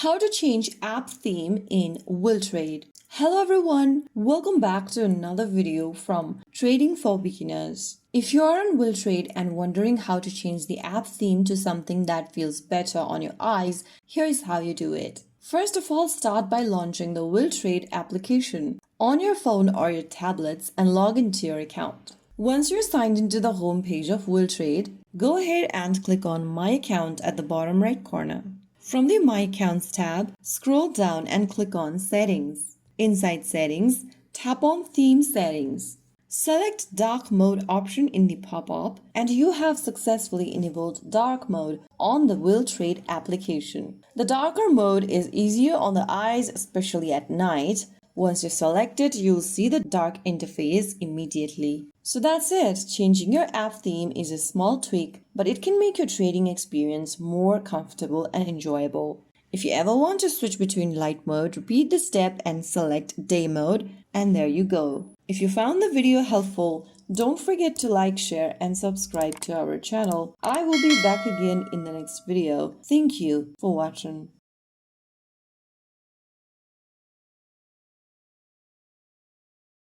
How to change app theme in WillTrade. Hello everyone, welcome back to another video from Trading for Beginners. If you are on WillTrade and wondering how to change the app theme to something that feels better on your eyes, here is how you do it. First of all, start by launching the WillTrade application on your phone or your tablets and log into your account. Once you're signed into the home page of WillTrade, go ahead and click on My Account at the bottom right corner. From the My Accounts tab, scroll down and click on Settings. Inside Settings, tap on Theme Settings. Select Dark Mode option in the pop-up and you have successfully enabled Dark Mode on the WillTrade application. The darker mode is easier on the eyes, especially at night. Once you select it, you'll see the dark interface immediately. So that's it. Changing your app theme is a small tweak, but it can make your trading experience more comfortable and enjoyable. If you ever want to switch between light mode, repeat the step and select day mode, and there you go. If you found the video helpful, don't forget to like, share, and subscribe to our channel. I will be back again in the next video. Thank you for watching.